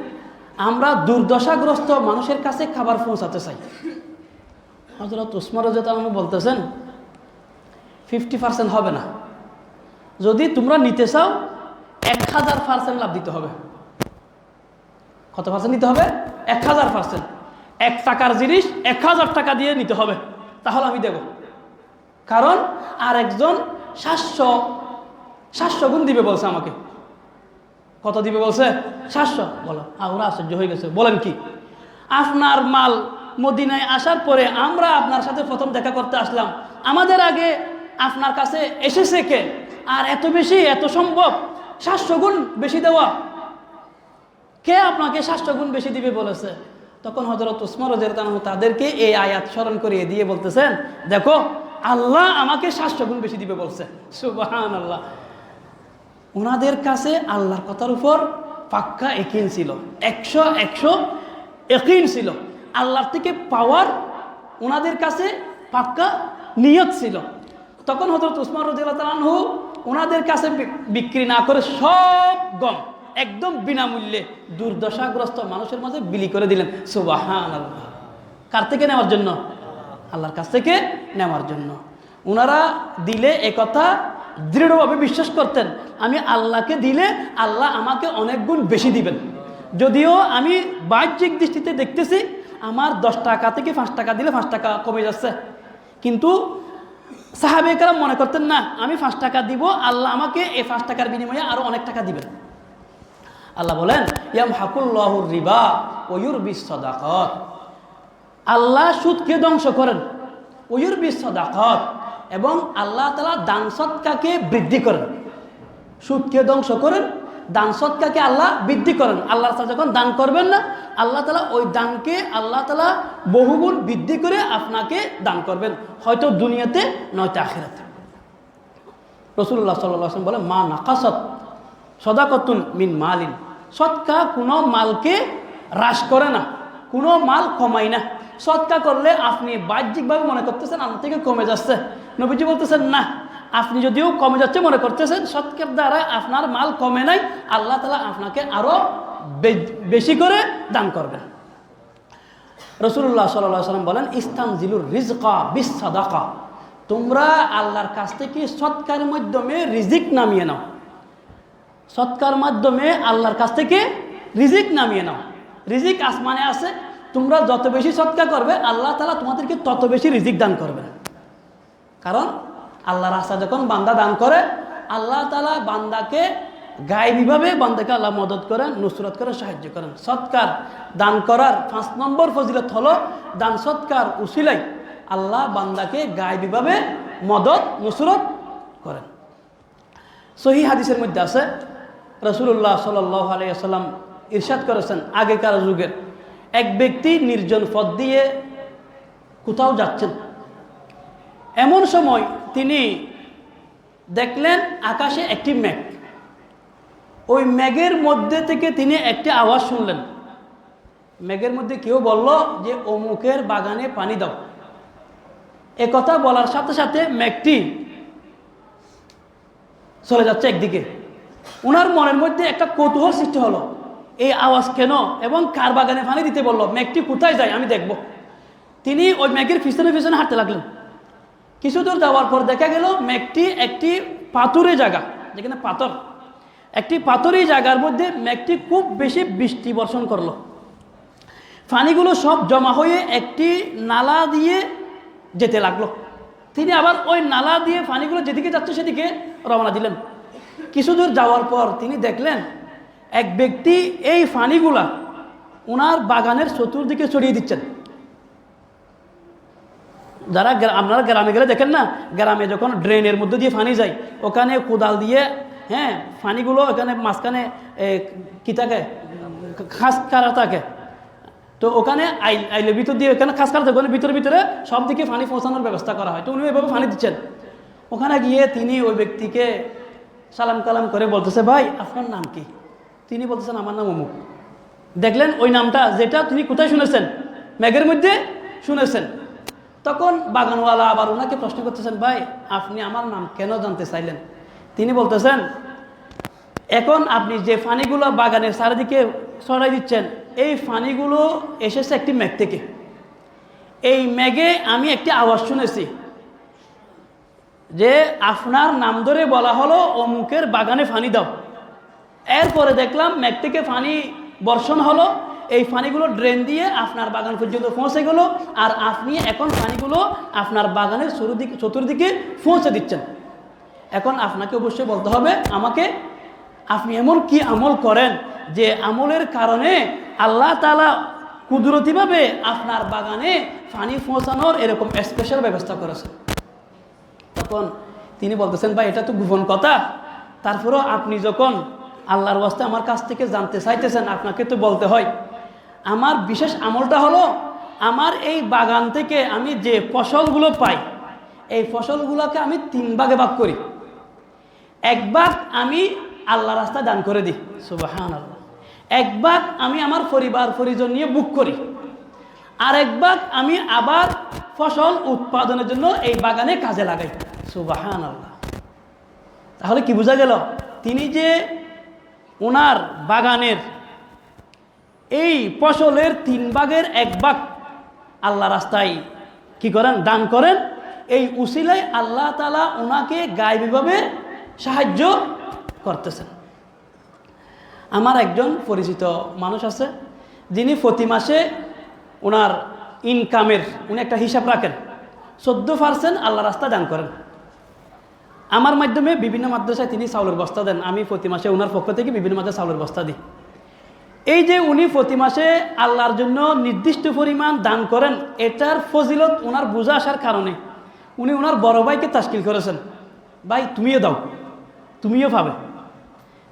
আমরা দুর্দশাগ্রস্ত মানুষের কাছে খাবার পৌঁছাতে চাই। হযরত ওসমান রাদিয়াল্লাহু আনহু বলতেছেন 50% হবে না, যদি তোমরা নিতে চাও 1000% লাভ দিতে হবে। কত পার্সেন্ট নিতে হবে? 1000%। 1 টাকার জিনিস 1000 টাকা দিয়ে নিতে হবে, তাহলে আমি দেব। কারণ আর একজন 700 গুণ দিবে বলছে আমাকে। কত দিবে বলছে? 700। বলো, ওরা আশ্চর্য হয়ে গেছে। বলেন কি? আপনার মাল মদিনায় আসার পরে আমরা আপনার সাথে প্রথম দেখা করতে আসলাম, আমাদের আগে আপনার কাছে এসেছে কে? আর এত বেশি, এত সম্ভব 700 গুণ বেশি দেওয়া? কে আপনাকে 700 গুণ বেশি দিবে বলেছে? তখন হযরত ওসমান রাদিয়াল্লাহু আনহু তাদেরকে এই আয়াত স্মরণ করিয়ে দিয়ে বলতেছেন, দেখো আল্লাহ আমাকে 700 গুণ বেশি দিবে বলছে। সুবহানাল্লাহ। ওনাদের কাছে আল্লাহর কথার উপর পাক্কা ইয়াকিন ছিল, 100 ইয়াকিন ছিল। আল্লাহর থেকে পাওয়ার ওনাদের কাছে পাক্কা নিয়ত ছিল। তখন হযরত ওসমান রাদিয়াল্লাহু আনহু ওনাদের কাছে বিক্রি না করে সব গম একদম বিনামূল্যে দুর্দশাগ্রস্ত মানুষের মাঝে বিলি করে দিলেন। সুবহানাল্লাহ। কার থেকে নেওয়ার জন্য? আল্লাহর কাছ থেকে নেওয়ার জন্য। ওনারা দিলে একথা দৃঢ়ভাবে বিশ্বাস করতেন, আমি আল্লাহকে দিলে আল্লাহ আমাকে অনেক গুণ বেশি দিবেন। যদিও আমি বাহ্যিক দৃষ্টিতে দেখতেছি আমার 10 টাকা থেকে 5 টাকা দিলে 5 টাকা কমে যাচ্ছে, কিন্তু সাহাবে কেরাম মনে করতেন না, আমি 5 টাকা দিব, আল্লাহ আমাকে এই 5 টাকার বিনিময়ে আরো অনেক টাকা দিবেন। আল্লাহ বলেন ইয়ামহাকুল্লাহুর রিবা ওয়া ইউরবিস সাদাকাত, আল্লাহ সুদকে ধ্বংস করেন, ওয়া ইউরবিস সাদাকাত, এবং আল্লাহ তাআলা দান সদকাকে বৃদ্ধি করেন। সুদকে ধ্বংস করেন, দান সদকাকে আল্লাহ বৃদ্ধি করেন। আল্লাহ তাআলা যখন দান করবেন না, আল্লাহ তাআলা ওই দানকে আল্লাহ তাআলা বহুগুণ বৃদ্ধি করে আপনাকে দান করবেন, হয়তো দুনিয়াতে নয়তো আখিরাতে। রাসূলুল্লাহ সাল্লাল্লাহু আলাইহি ওয়াসাল্লাম বলে মা নাকাসাত সাদাকাতুন মিন মালিন, সদকা কোনো মালকে হ্রাস করে না, কোনো মাল কমায় না। সদকা করলে আপনি বাহ্যিকভাবে মনে করতেছেন আমার থেকে কমে যাচ্ছে, নবীজি বলতেছেন না, আপনি যদিও কমে যাচ্ছে মনে করতেছেন, সৎকার দ্বারা আপনার মাল কমে নাই, আল্লাহ তাআলা আপনাকে আরো বেশি করে দান করবেন। রাসূলুল্লাহ সাল্লাল্লাহু আলাইহি ওয়াসাল্লাম বলেন ইস্তানজিলুর রিজকা বিস সাদাকা, তোমরা আল্লাহর কাছ থেকে সৎকার মাধ্যমে রিজিক নামিয়ে নাও, সৎকার মাধ্যমে আল্লাহর কাছ থেকে রিজিক নামিয়ে নাও। রিজিক আসমানে আছে, তোমরা যত বেশি সৎকার করবে আল্লাহ তাআলা তোমাদেরকে তত বেশি রিজিক দান করবেন। কারণ আল্লাহর রাস্তায় যখন বান্দা দান করে আল্লাহ তাআলা বান্দাকে গায়েবীভাবে বান্দাকে আল্লাহ মদত করেন, নুসরত করেন, সাহায্য করেন। সৎকার দান করার 5 নম্বর ফজিলত হলো দান সৎকার উসিলাই আল্লাহ বান্দাকে গায়েবীভাবে মদত নুসরত করেন। সহিহ হাদিসের মধ্যে আছে রাসূলুল্লাহ সাল্লাল্লাহু আলাইহি ওয়াসাল্লাম ইরশাদ করেছেন, আগেকার যুগের এক ব্যক্তি নির্জন পথ দিয়ে কোথাও যাচ্ছেন, এমন সময় তিনি দেখলেন আকাশে একটি মেঘ, ওই মেঘের মধ্যে থেকে তিনি একটি আওয়াজ শুনলেন। মেঘের মধ্যে কেউ বলল যে অমুকের বাগানে পানি দাও। এ কথা বলার সাথে সাথে মেঘটি চলে যাচ্ছে একদিকে। ওনার মনের মধ্যে একটা কৌতূহল সৃষ্টি হলো, এই আওয়াজ কেন এবং কার বাগানে পানি দিতে বলল, মেঘটি কোথায় যায় আমি দেখব। তিনি ওই মেঘের পিছনে পিছনে হাঁটতে লাগলেন। কিছু দূর যাওয়ার পর দেখা গেল মেঘটি একটি পাথুরে জায়গা, যেখানে পাথর, একটি পাথুরে জায়গার মধ্যে মেঘটি খুব বেশি বৃষ্টি বর্ষণ করলো। পানিগুলো সব জমা হয়ে একটি নালা দিয়ে যেতে লাগলো। তিনি আবার ওই নালা দিয়ে পানিগুলো যেদিকে যাচ্ছে সেদিকে রওনা দিলেন। কিছু দূর যাওয়ার পর তিনি দেখলেন এক ব্যক্তি এই পানিগুলা ওনার বাগানের চতুর্দিকে ছড়িয়ে দিচ্ছেন। যারা আপনারা গ্রামে গেলে দেখেন না, গ্রামে যখন ড্রেনের মধ্যে দিয়ে পানি যায় ওখানে কোদাল দিয়ে পানিগুলো এখানে মাঝখানে কি থাকে, খাস কারা থাকে, তো ওখানে আইলের ভিতর দিয়ে ওখানে খাস কারা থাকে, ওখানে ভিতরে ভিতরে সব দিকে পানি পৌঁছানোর ব্যবস্থা করা হয়। তো উনি ওইভাবে পানি দিচ্ছেন। ওখানে গিয়ে তিনি ওই ব্যক্তিকে সালাম কালাম করে বলতেছে, ভাই আপনার নাম কি? তিনি বলতেছেন আমার নাম অমুক। দেখলেন ওই নামটা যেটা তিনি কোথায় শুনেছেন, মেঘের মধ্যে শুনেছেন। তখন বাগানওয়ালা আবার ওনাকে প্রশ্ন করতেছেন, ভাই আপনি আমার নাম কেন জানতে চাইলেন? তিনি বলতেছেন, এখন আপনি যে পানিগুলো বাগানের চারিদিকে ছড়াই দিচ্ছেন, এই পানিগুলো এসেছে একটি মেঘ থেকে। এই মেঘে আমি একটি আওয়াজ শুনেছি যে আপনার নাম ধরে বলা হলো অমুকের বাগানে পানি দাও। এরপরে দেখলাম মেঘ থেকে পানি বর্ষণ হলো, এই পানিগুলো ড্রেন দিয়ে আপনার বাগান পর্যন্ত পৌঁছে গেল, আর আপনি এখন পানিগুলো আপনার বাগানের চতুর্দিকে পৌঁছে দিচ্ছেন। এখন আপনাকে অবশ্যই বলতে হবে আমাকে, আপনি এমন কি আমল করেন যে আমলের কারণে আল্লাহ তাআলা কুদরতিভাবে আপনার বাগানে পানি পৌঁছানোর এরকম স্পেশাল ব্যবস্থা করেছেন। তখন তিনি বলতেছেন, ভাই এটা তো গোপন কথা, তারপরেও আপনি যখন আল্লাহর ওয়াস্তে আমার কাছ থেকে জানতে চাইতেছেন আপনাকে তো বলতে হয়। আমার বিশেষ আমলটা হলো আমার এই বাগান থেকে আমি যে ফসলগুলো পাই এই ফসলগুলোকে আমি 3 ভাগে ভাগ করি। এক ভাগ আমি আল্লাহ রাস্তায় দান করে দিই, সুবহানাল্লাহ। এক ভাগ আমি আমার পরিবার পরিজন নিয়ে বুক করি, আর এক ভাগ আমি আবার ফসল উৎপাদনের জন্য এই বাগানে কাজে লাগাই, সুবহানাল্লাহ। তাহলে কি বোঝা গেল, তিনি যে ওনার বাগানের এই ফসলের 3 ভাগের 1 ভাগ আল্লাহ রাস্তায় কি করেন, দান করেন। এই উসিলায় আল্লাহ তাআলা ওনাকে গায়েবীভাবে সাহায্য করতেছেন। আমার একজন পরিচিত মানুষ আছে যিনি প্রতি মাসে ওনার ইনকামের উনি একটা হিসাব রাখেন, 14% আল্লাহ রাস্তায় দান করেন। আমার মাধ্যমে বিভিন্ন মাদ্রাসায় তিনি চাউলের বস্তা দেন, আমি প্রতি মাসে ওনার পক্ষ থেকে বিভিন্ন মাদ্রাসায় চাউলের বস্তা দিই। এই যে উনি প্রতি মাসে আল্লাহর জন্য নির্দিষ্ট পরিমাণ দান করেন, এটার ফজিলত ওনার বুঝা আসার কারণে উনি ওনার বড় ভাইকে তাশকিল করেছেন, ভাই তুমিও দাও, তুমিও পাবে।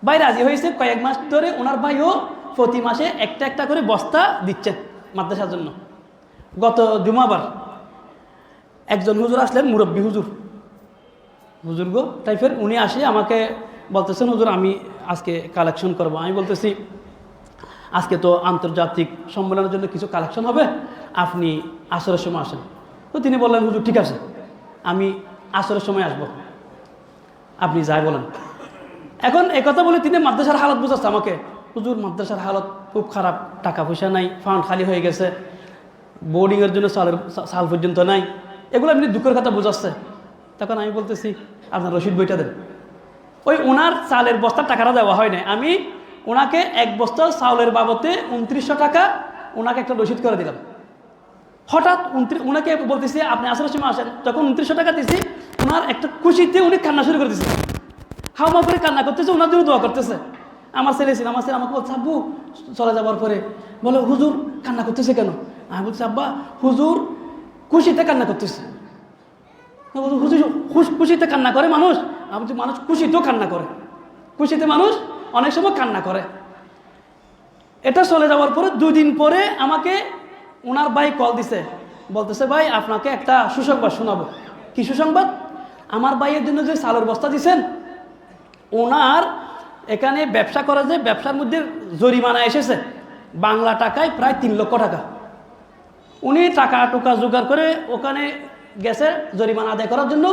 ভাই রাজি হয়েছে। কয়েক মাস ধরে ওনার ভাইও প্রতি মাসে একটা একটা করে বস্তা দিচ্ছেন মাদ্রাসার জন্য। গত জুমাবার একজন হুজুর আসলেন, মুরব্বী হুজুর। বুজুর্গ টাইপের, উনি আসে আমাকে বলতেছেন, হুজুর আমি আজকে কালেকশন করব। আমি বলতেছি আজকে তো আন্তর্জাতিক সম্মেলনের জন্য কিছু কালেকশন হবে, আপনি আসরের সময় আসেন। তো তিনি বললেন, হুজুর ঠিক আছে, আমি আসরের সময় আসব, আপনি যাই বলেন। এখন একথা বলে তিনি মাদ্রাসার হালত বুঝাচ্ছে আমাকে, হুজুর মাদ্রাসার হালত খুব খারাপ, টাকা পয়সা নাই, ফান্ড খালি হয়ে গেছে, বোর্ডিংয়ের জন্য সাল পর্যন্ত নাই, এগুলো এমনি দুঃখের কথা বুঝাচ্ছে। তখন আমি বলতেছি আপনার রসিদ বইটা দেন। ওই ওনার চালের বস্তার টাকাটা দেওয়া হয় না, আমি ওনাকে এক বস্তা চাউলের বাবদে 2900 টাকা ওনাকে একটা রসিদ করে দিলাম। হঠাৎ ওনাকে বলতেছি আপনি আসরের সময় আসেন, যখন 2900 টাকা দিয়েছি, ওনার একটা খুশিতে উনি কান্না শুরু করে দিয়েছে, হাওয়া করে কান্না করতেছে, ওনার জন্য দোয়া করতেছে। আমার ছেলে ছিল, আমার ছেলে আমাকে বলছে আব্বু চলে যাওয়ার পরে বলে হুজুর কান্না করতেছে কেন? আমি বলছি আব্বা হুজুর খুশিতে কান্না করতেছে। হুজুর খুশিতে কান্না করে মানুষ? আমি বলছি মানুষ খুশিতেও কান্না করে, খুশিতে মানুষ অনেক সময় কান্না করে। এটা চলে যাওয়ার পরে 2 দিন পরে আমাকে ওনার ভাই কল দিছে, বলতেছে ভাই আপনাকে একটা সুসংবাদ শোনাবো। কি সুসংবাদ? আমার ভাইয়ের জন্য যে চালের বস্তা দিছেন, ওনার এখানে ব্যবসা করা, যে ব্যবসার মধ্যে জরিমানা এসেছে বাংলা টাকায় প্রায় 3 লক্ষ টাকা। উনি টাকা টুকা জোগাড় করে ওখানে গেছে জরিমানা আদায় করার জন্য,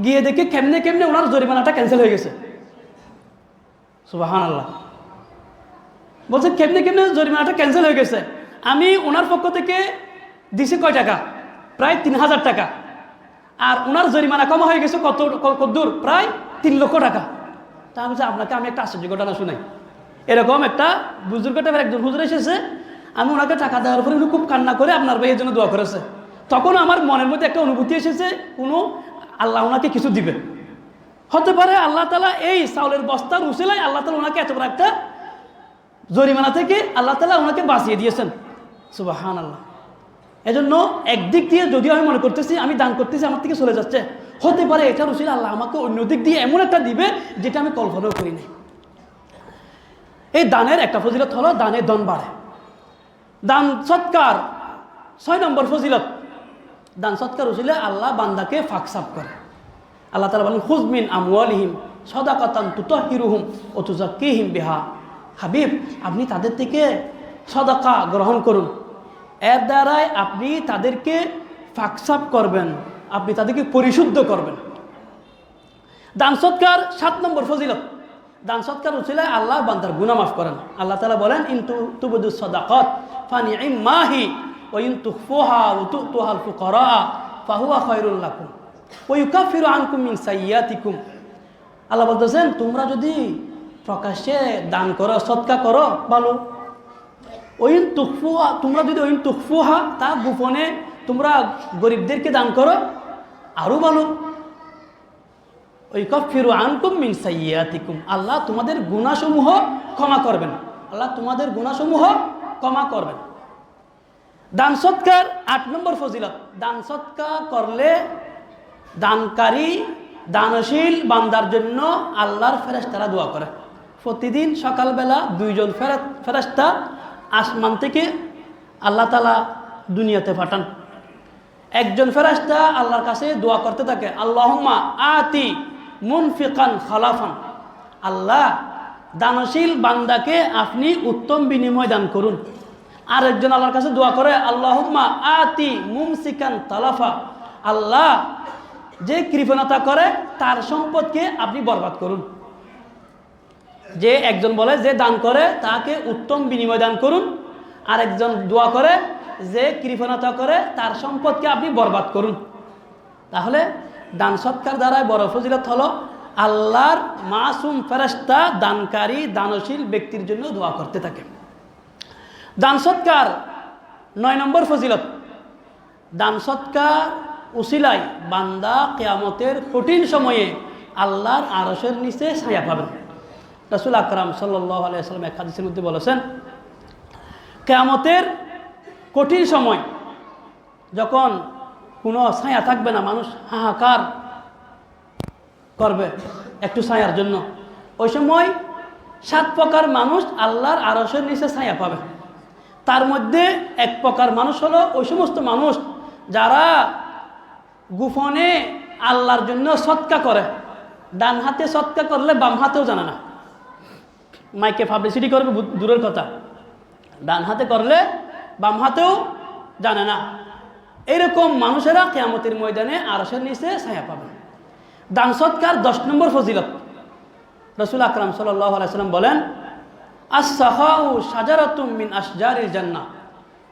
গিয়ে দেখে কেমনে কেমনে ওনার জরিমানাটা ক্যান্সেল হয়ে গেছে। সুবহানাল্লাহ। বলছে কেমনে কেমনে জরিমানাটা ক্যান্সেল হয়ে গেছে। আমি ওনার পক্ষ থেকে দিছি কয় টাকা? প্রায় 3000 টাকা। আর ওনার জরিমানা কমা হয়ে গেছে কত দূর? প্রায় 3 লক্ষ টাকা। তা আমি আপনাকে আমি একটা আশ্চর্য ঘটনা শুনাই। এরকম একটা বুজুর্গ টাইপের একজন হুজুর এসেছে, আমি ওনাকে টাকা দেওয়ার পরে উনি খুব কান্না করে আপনার ভাইয়ের জন্য দোয়া করেছে। তখন আমার মনের মধ্যে একটা অনুভূতি এসেছে, কোনো আল্লাহ ওনাকে কিছু দিবে, হতে পারে আল্লাহ তাআলা এই চাউলের বস্তার উসিলায় আল্লাহ তাআলা ওনাকে এত বড় একটা জরিমানা থেকে আল্লাহ তাআলা ওনাকে বাঁচিয়ে দিয়েছেন। সুবহানাল্লাহ। এজন্য একদিক দিয়ে যদিও আমি মনে করতেছি আমি দান করতেছি, আমার থেকে চলে যাচ্ছে, হতে পারে এটার উসিলা আল্লাহ আমাকে অন্য দিক দিয়ে এমন একটা দিবে যেটা আমি কল্পনাও করি নাই। এই দানের একটা ফজিলত হলো দানে ধন বাড়ে। দান সৎকার 6 নম্বর ফজিলত, দান সৎকার উসিলে আল্লাহ বান্দাকে ফাকসাব করে। আল্লাহ তাআলা বলেন খুয মিন আমওয়ালিহিম সাদাকাতান তুতাহহিরুহুম ওয়া তুযাক্কিহিম বিহা। হাবিব আপনি তাদের থেকে সদাকা গ্রহণ করুন, এর দ্বারাই আপনি তাদেরকে ফাকসাব করবেন, আপনি তাদেরকে পরিশুদ্ধ করবেন। দান সৎকার 7 নম্বর ফজিলত, দান সৎকার উসিলায় আল্লাহ বান্দার গুনাহ মাফ করেন। আল্লাহ তাআলা বলেন ইনতু তুবদুস সাদাকাত ফানি'ম্মা হি ওয়া ইন তুখফুহা ওয়া তু'তুহাল ফুকারা ফাহুয়া খায়রুল লাকুম ওয়া ইউকাফিরু আনকুম মিন সাইয়্যাতিকুম। আল্লাহ বলতেছেন তোমরা যদি প্রকাশ্যে দান করো, সদকা করো ভালো, ওইন তুখফুহা, তোমরা যদি ওইন তুখফুহা তা গোপনে তোমরা গরিবদেরকে দান করো আরও ভালো। ওই কাফিরু আনকুম মিন সাইয়্যাতিকুম, আল্লাহ তোমাদের গুনাহসমূহ ক্ষমা করবেন, আল্লাহ তোমাদের গুনাহসমূহ ক্ষমা করবেন। দান সৎকার 8 নম্বর ফজিলত, দান সৎকার করলে দানকারী দানশীল বান্দার জন্য আল্লাহর ফেরেশতারা দোয়া করে। প্রতিদিন সকালবেলা 2 জন ফেরেশতা আসমান থেকে আল্লাহ তাআলা দুনিয়াতে পাঠান। একজন ফেরেশতা আল্লাহর কাছে দোয়া করতে থাকে আল্লাহুম্মা আতি মুনফিকান খালাফান, আল্লাহ দানশীল বান্দাকে আপনি উত্তম বিনিময় দান করুন। আর একজন আল্লাহর কাছে দোয়া করে আল্লাহুম্মা আতি মুমসিকান তালাফা, আল্লাহ যে কৃপণতা করে তার সম্পদকে আপনি বরবাদ করুন। যে একজন বলে যে দান করে তাকে উত্তম বিনিময় দান করুন, আর একজন দোয়া করে যে কৃপণতা করে তার সম্পদকে আপনি বরবাদ করুন। তাহলে দান সৎকার দ্বারাই বড় ফজিলত হলো আল্লাহর মাসুম ফেরেশতা দানকারী দানশীল ব্যক্তির জন্য দোয়া করতে থাকে। দান সৎকার 9 নম্বর ফজিলত, দান সৎকার উসিলায় বান্দা কিয়ামতের কঠিন সময়ে আল্লাহর আরশের নিচে ছায়া পাবেন। রাসূল আকরাম সাল্লাল্লাহু আলাইহি ওয়াসাল্লাম এক হাদিসের মধ্যে বলেছেন কিয়ামতের কঠিন সময় যখন কোনো ছায়া থাকবে না, মানুষ হাহাকার করবে একটু ছায়ার জন্য, ওই সময় 7 প্রকার মানুষ আল্লাহর আরশের নিচে ছায়া পাবে। তার মধ্যে 1 প্রকার মানুষ হলো ওই সমস্ত মানুষ যারা গোপনে আল্লাহর জন্য সদকা করে, ডান হাতে সৎকা করলে বাম হাতেও জানে না, মাইকে পাবলিসিটি করবে দূরের কথা, ডান হাতে করলে বাম হাতেও জানে না। এরকম মানুষেরা কিয়ামতের ময়দানে আরশের নিচে ছায়া পাবে। দান সৎকার 10 নম্বর ফজিলত। রাসূল আকরাম সাল্লাল্লাহু আলাইহি সাল্লাম বলেন, আস-সাখাউ শাজারাতুম মিন আশজারিল জান্নাহ,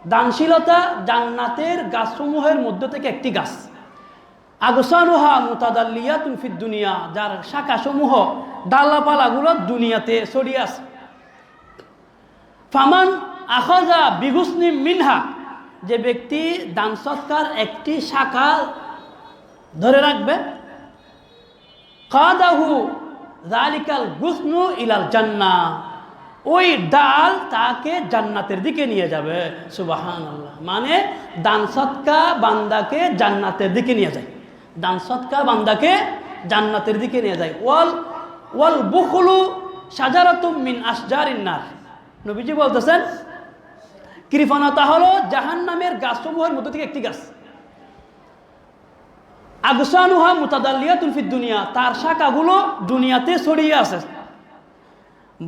দানশীলতা জান্নাতের গাছসমূহের মধ্য থেকে একটি গাছ। আগসানুহা মুতাদাল্লিয়াতুন ফিদ দুনিয়া, যার শাখাসমূহ ডালাপালাগুলো দুনিয়াতে ছড়িয়ে আছে। ফামান আখাযা বিগুসনি মিনহা, যে ব্যক্তি দান সৎকার একটি শাখা ধরে রাখবে, কাদাহু যালিকাল গুসনু ইলাল জান্নাহ, ওই ডাল তাকে জান্নাতের দিকে নিয়ে যাবে। সুবহানাল্লাহ। মানে দান সৎকা বান্দাকে জান্নাতের দিকে নিয়ে যায়, দান সৎকা বান্দাকে জান্নাতের দিকে নিয়ে যায়। ওয়াল বুখলু শাজারাতুম মিন আশজারিন নার, নবীজি বলতেছেন কৃপণতা হলো জাহান্নামের গাছসমূহের মধ্যে থেকে একটি গাছ। আগসানুহা মুতাদাল্লিয়াতুন ফিদ দুনিয়া, তার শাখাগুলো দুনিয়াতে ছড়িয়ে আছে।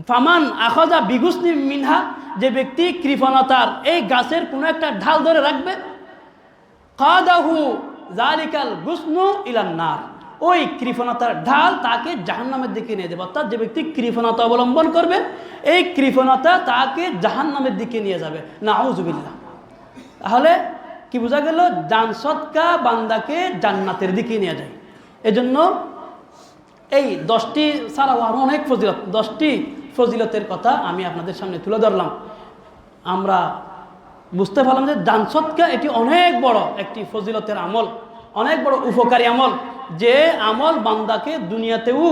ফামান আখাযা বিগুসনি মিনহা, যে ব্যক্তি কৃপণতার এই গাছের কোনো একটা ঢাল ধরে রাখবে, কাদাহু যালিকাল গুসনু ইলান নার, ওই কৃপণতার ঢাল তাকে জাহান্নামের দিকে নিয়ে যাবে। অর্থাৎ যে ব্যক্তি কৃপণতা অবলম্বন করবে, এই কৃপণতা তাকে জাহান্নামের দিকে নিয়ে যাবে। নাউযুবিল্লাহ। তাহলে কি বোঝা গেল? দান সদকা বান্দাকে জান্নাতের দিকে নিয়ে যায়। এজন্য এই 10টি ছাড়াও আরও অনেক ফজিলত, 10টি ফজিলতের কথা আমি আপনাদের সামনে তুলে ধরলাম। আমরা বুঝতে পারলাম যে দান সদকা এটি অনেক বড় একটি ফজিলতের আমল, অনেক বড় উপকারী আমল, যে আমল বান্দাকে দুনিয়াতেও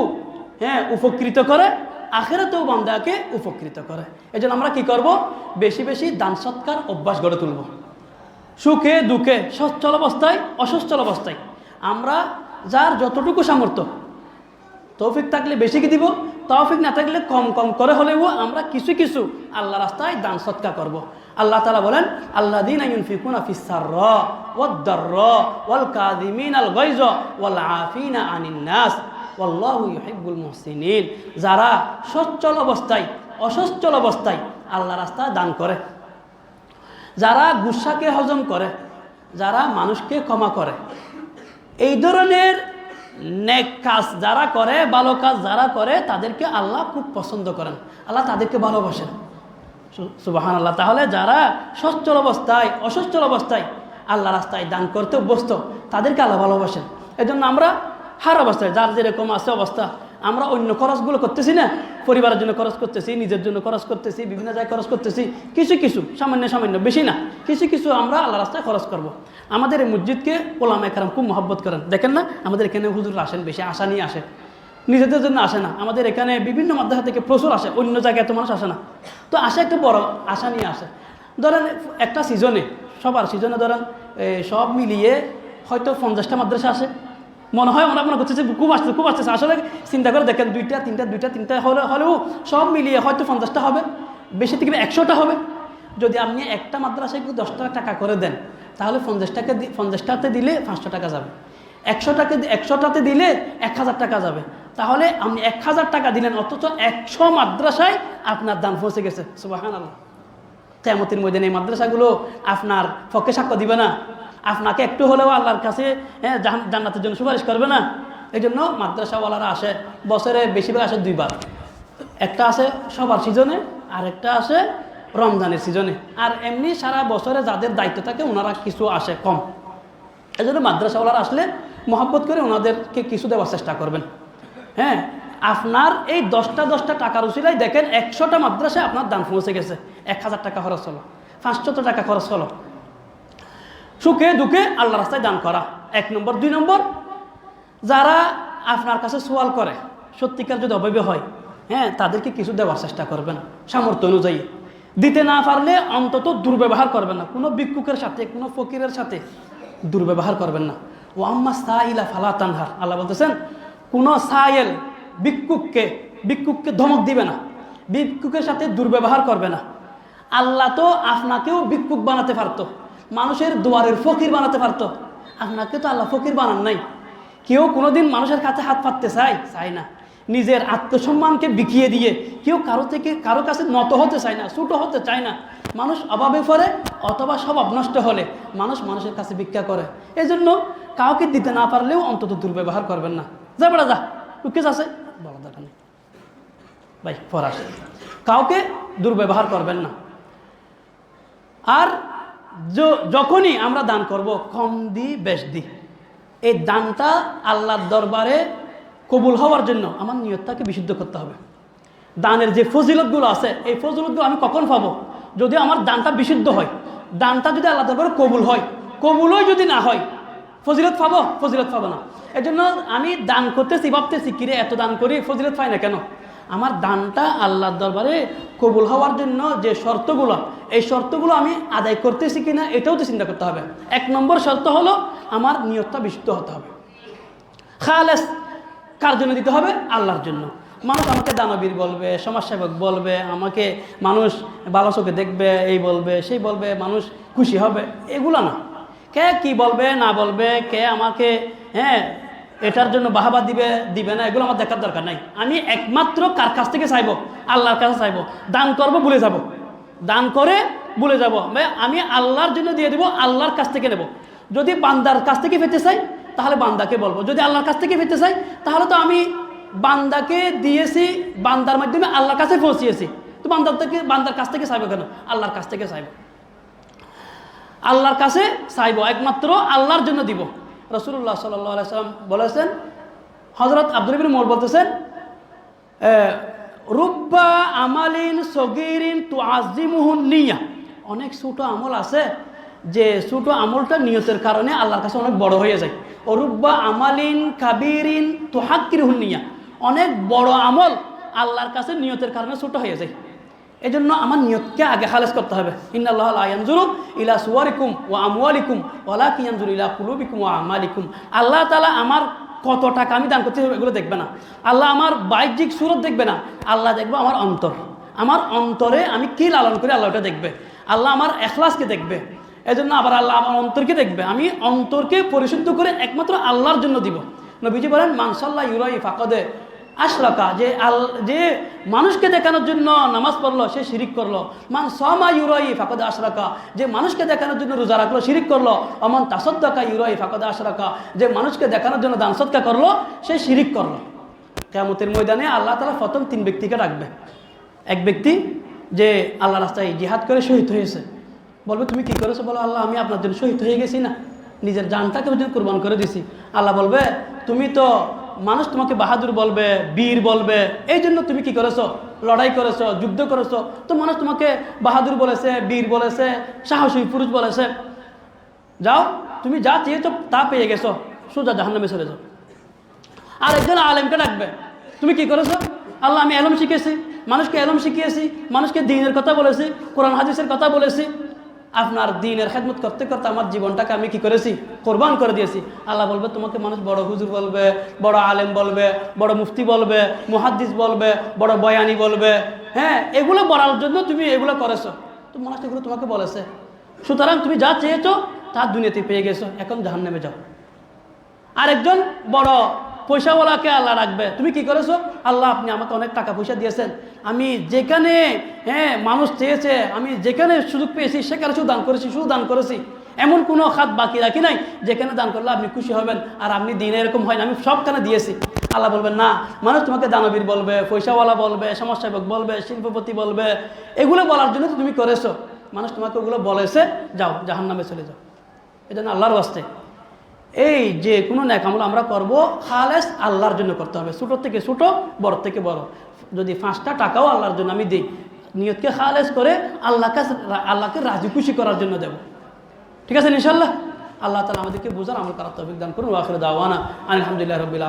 উপকৃত করে, আখিরাতেও বান্দাকে উপকৃত করে। এজন্য আমরা কি করব? বেশি বেশি দান সৎকার অভ্যাস গড়ে তুলব। সুখে দুঃখে, সচ্ছল অবস্থায় অসচ্ছল অবস্থায় আমরা যার যতটুকু সামর্থ্য, তৌফিক থাকলে বেশি কি দিব, তৌফিক না থাকলে কম কম করে হলেও আমরা কিছু কিছু আল্লাহ রাস্তায় দান সৎকার করব। আল্লাহ তাআলা বলেন, আল্লাযীনা ইউনফিকুনা ফিস সাররা ওয়াদ দাররা ওয়াল কাযিমিনাল গায়জ ওয়াল আফিনা আনিন নাস ওয়াল্লাহু ইউহিব্বুল মুহসিনিন, যারা সচ্ছল অবস্থায় অসচ্ছল অবস্থায় আল্লাহ রাস্তায় দান করে, যারা গুসাকে হজম করে, যারা মানুষকে ক্ষমা করে, এই ধরনের নেক কাজ যারা করে, ভালো কাজ যারা করে, তাদেরকে আল্লাহ খুব পছন্দ করেন, আল্লাহ তাদেরকে ভালোবাসেন। সুবহানাল্লাহ। তাহলে যারা সচ্ছল অবস্থায় অসচ্ছল অবস্থায় আল্লাহ রাস্তায় দান করতে অভ্যস্ত, তাদেরকে আল্লাহ ভালোবাসেন। এই জন্য আমরা হার অবস্থায় যার যেরকম আছে অবস্থা, আমরা অন্য খরচগুলো করতেছি না, পরিবারের জন্য খরচ করতেছি, নিজের জন্য খরচ করতেছি, বিভিন্ন জায়গায় খরচ করতেছি, কিছু কিছু সামান্য সামান্য, বেশি না, কিছু কিছু আমরা আল্লাহ রাস্তায় খরচ করব। আমাদের এই মসজিদকে ওলামায়ে কেরাম খুব মহব্বত করেন। দেখেন না, আমাদের এখানে হুজুর আসেন, বেশি আশা নিয়ে আসে, নিজেদের জন্য আসে না। আমাদের এখানে বিভিন্ন মাদ্রাসা থেকে প্রচুর আসে, অন্য জায়গায় এত মানুষ আসে না, তো আসে একটা বড় আশা নিয়ে আসে। ধরেন একটা সিজনে, সবার সিজনে ধরেন সব মিলিয়ে হয়তো 50টা মাদ্রাসা আসে, মনে হয় ওরা মনে করছে খুব আসছে খুব আসতেছে। আসলে চিন্তা করে দেখেন, দুইটা তিনটা হলেও সব মিলিয়ে হয়তো 50টা হবে, বেশি থেকে 100টা হবে। যদি আপনি একটা মাদ্রাসায় 10 টাকা করে দেন, তাহলে 50টাতে দিলে 500 টাকা যাবে, 100টাতে দিলে 1000 টাকা যাবে। তাহলে আপনি 1000 টাকা দিলেন, অথচ 100 মাদ্রাসায় আপনার দান পৌঁছে গেছে। সুবহানাল্লাহ। কিয়ামতের ময়দানে এই মাদ্রাসাগুলো আপনার পক্ষে সাক্ষ্য দিবে না, আপনাকে একটু হলেও আল্লাহর কাছে জান্নাতের জন্য সুপারিশ করবে না। এই জন্য মাদ্রাসাওয়ালারা আসে, বছরে বেশিরভাগ আসে 2 বার, একটা আসে সবার সিজনে, আর একটা আসে রমজানের সিজনে। আর এমনি সারা বছরে যাদের দায়িত্ব থাকে ওনারা কিছু আসে কম। এই জন্য মাদ্রাসাওয়ালারা আসলে মহব্বত করে ওনাদেরকে কিছু দেওয়ার চেষ্টা করবেন। আপনার এই 10টা টাকার উসিলায় দেখেন 100টা মাদ্রাসায় আপনার দান পৌঁছে গেছে, 1000 টাকা খরচ হলো, 500 টাকা খরচ হলো। সুখে দুঃখে আল্লাহ রাস্তায় দান করা 1 নম্বর। 2 নম্বর, যারা আপনার কাছে সোয়াল করে, সত্যিকার যদি অভাবে হয়, তাদেরকে কিছু দেওয়ার চেষ্টা করবেন সামর্থ্য অনুযায়ী। দিতে না পারলে অন্তত দুর্ব্যবহার করবেন না, কোনো ভিক্ষুকের সাথে, কোনো ফকিরের সাথে দুর্ব্যবহার করবেন না। ও আম্মা সাইলা ফালা তানহার, আল্লাহ বলতেছেন কোনো সাইল ভিক্ষুককে ধমক দিবে না, ভিক্ষুকের সাথে দুর্ব্যবহার করবে না। আল্লাহ তো আপনাকেও ভিক্ষুক বানাতে পারতো, মানুষের দুয়ারের ফকির বানাতে পারতো, আপনাকে তো আল্লাহ ফকির বানান নাই, কেউ কোনোদিন মানুষের কাছে হাত পাততে চায় না। নিজের আত্মসম্মানকে বিকিয়ে দিয়ে কেউ কারো কাছে নত হতে চায় না, ছোটো হতে চায় না। মানুষ অভাবে পড়ে অথবা স্বভাব নষ্ট হলে মানুষের কাছে ভিক্ষা করে। এই জন্য কাউকে দিতে না পারলেও অন্তত দুর্ব্যবহার করবেন না। যা বেড়া যা, উকেস আছে বলা দরকার নেই ভাই, পড়া কাউকে দুর্ব্যবহার করবেন না। আর যখনই আমরা দান করব, কম দি বেশ দি, এই দানটা আল্লাহর দরবারে কবুল হওয়ার জন্য আমার নিয়তটাকে বিশুদ্ধ করতে হবে। দানের যে ফজিলতগুলো আছে, এই ফজিলতগুলো আমি কখন পাবো? যদি আমার দানটা বিশুদ্ধ হয়, দানটা যদি আল্লাহ দরবারে কবুল হয়। কবুলই যদি না হয়, ফজিলত পাবো? ফজিলত পাবো না। এই জন্য আমি দান করতেছি, ভাবতেছি কিরে এত দান করি, ফজিলত পাই না কেন? আমার দানটা আল্লাহর দরবারে কবুল হওয়ার জন্য যে শর্তগুলো, এই শর্তগুলো আমি আদায় করতেছি কিনা এটাও তো চিন্তা করতে হবে। 1 নম্বর শর্ত হলো আমার নিয়তটা বিশুদ্ধ হতে হবে। খালেস কার জন্য দিতে হবে? আল্লাহর জন্য। মানুষ আমাকে দানবীর বলবে, সমাজসেবক বলবে, আমাকে মানুষ ভালো চোখে দেখবে, এই বলবে সেই বলবে, মানুষ খুশি হবে, এগুলো না। কে কি বলবে না বলবে, কে আমাকে এটার জন্য বাহাবা দিবে না, এগুলো আমার দেখার দরকার নাই। আমি একমাত্র কার কাছ থেকে চাইবো? আল্লাহর কাছে চাইবো। দান করব ভুলে যাব, দান করে ভুলে যাব, আমি আল্লাহর জন্য দিয়ে দেবো, আল্লাহর কাছ থেকে নেব। যদি বান্দার কাছ থেকে পেতে চাই তাহলে বান্দাকে বলবো, যদি আল্লাহর কাছ থেকে পেতে চাই তাহলে তো আমি বান্দাকে দিয়েছি, বান্দার মাধ্যমে আল্লাহর কাছে পৌঁছিয়েছি, তো বান্দার কাছ থেকে চাইবো কেন? আল্লাহর কাছ থেকে চাইবো, আল্লাহর কাছে চাইবো, একমাত্র আল্লাহর জন্য দিব। রাসূলুল্লাহ সাল্লাল্লাহু আলাইহি ওয়াসাল্লাম বলেছেন, হযরত আব্দুল্লাহ ইবনে উমর বলতেছেন, রুব্বা আমালিন সগীরিন তুআযিমুহুন নিয়া, অনেক ছোট আমল আছে যে ছোট আমলটা নিয়তের কারণে আল্লাহর কাছে অনেক বড় হয়ে যায়। ও রুব্বা আমালিন কাবীরিন তুহাক্কিরুহুন নিয়া, অনেক বড় আমল আল্লাহর কাছে নিয়তের কারণে ছোট হয়ে যায়। এই জন্য আমার নিয়তকে আগে খালেস করতে হবে। ইন্নাল্লাহা লা ইয়ানজুরু ইলা সুওয়ারিকুম ওয়া আমওয়ালিকুম ওয়ালাকিন ইয়ানজুরু ইলা কুলুবিকুম ওয়া আমালিকুম। আল্লাহ তাআলা আমার কত টাকা আমি দান করতে এগুলো দেখবে না। আল্লাহ আমার বাহ্যিক সুরত দেখবে না, আল্লাহ দেখবে আমার অন্তর। আমার অন্তরে আমি কি লালন করি আল্লাহ ওটা দেখবে। আল্লাহ আমার এখলাসকে দেখবে। এই জন্য আবার আল্লাহ আমার অন্তরকে দেখবে। আমি অন্তরকে পরিশুদ্ধ করে একমাত্র আল্লাহর জন্য দিব। নবীজি বলেন, মান সাল্লা ইউরাই ফাকাদে আশরাকা, যে মানুষকে দেখানোর জন্য নামাজ পড়লো সে শিরিক করলো। মান সামা ইউরাই ফাকাদে আশরাকা, যে মানুষকে দেখানোর জন্য রোজা রাখলো শিরিক করলো। অমান তাসাদ্দাকা ইউরাই ফাকাদে আশরাকা, যে মানুষকে দেখানোর জন্য দান সদকা করলো সে শিরিক করলো। কিয়ামতের ময়দানে আল্লাহ তাআলা প্রথম 3 ব্যক্তিকে ডাকবে। এক ব্যক্তি যে আল্লাহ রাস্তায় জিহাদ করে শহীদ হয়েছে, বলবে তুমি কি করেছো? বলো, আল্লাহ আমি আপনার জন্য শহীদ হয়ে গেছি না, নিজের জানটাকে কুরবান করে দিছি। আল্লাহ বলবে, তুমি তো মানুষ তোমাকে বাহাদুর বলবে, বীর বলবে, এই জন্য তুমি কি করেছো? লড়াই করেছো, যুদ্ধ করেছো, তো মানুষ তোমাকে বাহাদুর বলেছে, বীর বলেছে, সাহসী পুরুষ বলেছে। যাও, তুমি যা চেয়েছো তা পেয়ে গেছো, সোজা জাহান্নামে চলে যাও। আর একজন আলেমকে ডাকবে, তুমি কি করেছো? আল্লাহ আমি এলম শিখেছি, মানুষকে এলম শিখিয়েছি, মানুষকে দ্বীনের কথা বলেছি, কোরআন হাদিসের কথা বলেছি। আপনার দ্বীনের খেদমত করতে করতে আমার জীবনটাকে আমি কি করেছি? কোরবান করে দিয়েছি। আল্লাহ বলবে, তোমাকে মানুষ বড় হুজুর বলবে, বড় আলেম বলবে, বড় মুফতি বলবে, মুহাদ্দিস বলবে, বড় বয়ানি বলবে। এগুলো বলার জন্য তুমি এগুলো করেছো, তো মানুষ এগুলো তোমাকে বলেছে। সুতরাং তুমি যা চেয়েছো তা দুনিয়াতে পেয়ে গেছো, এখন জাহান্নামে যাও। আরেকজন বড় পয়সাওয়ালাকে আল্লাহ রাখবে, তুমি কি করেছো? আল্লাহ আপনি আমাকে অনেক টাকা পয়সা দিয়েছেন, আমি যেখানে মানুষ চেয়েছে, আমি যেখানে সুযোগ পেয়েছি সেখানে শুধু দান করেছি, এমন কোনো খাত বাকি রাখি নাই যেখানে দান করলে আপনি খুশি হবেন। আর আপনি দিনে এরকম হয় না, আমি সবখানে দিয়েছি। আল্লাহ বলবেন, না, মানুষ তোমাকে দানবীর বলবে, পয়সাওয়ালা বলবে, সমাজসেবক বলবে, শিল্পপতি বলবে, এগুলো বলার জন্য তো তুমি করেছো, মানুষ তোমাকে ওগুলো বলেছে, যাও জাহান্নামে চলে যাও। এই জন্য আল্লাহর ওয়াস্তে এই যে কোনো নেক আমল আমরা করব, খালেস আল্লাহর জন্য করতে হবে। ছোটো থেকে ছোট, বড় থেকে বড়। যদি 5টা টাকাও আল্লাহর জন্য আমি দিই, নিয়তকে খালেস করে আল্লাহকে রাজি খুশি করার জন্য দেব। ঠিক আছে ইনশাআল্লাহ? আল্লাহ তাআলা আমাদেরকে বুঝার আমল করার তৌফিক দান করুন। ওয়া আখিরু দাওয়ানা আলহামদুলিল্লাহি রাব্বিল আলামিন।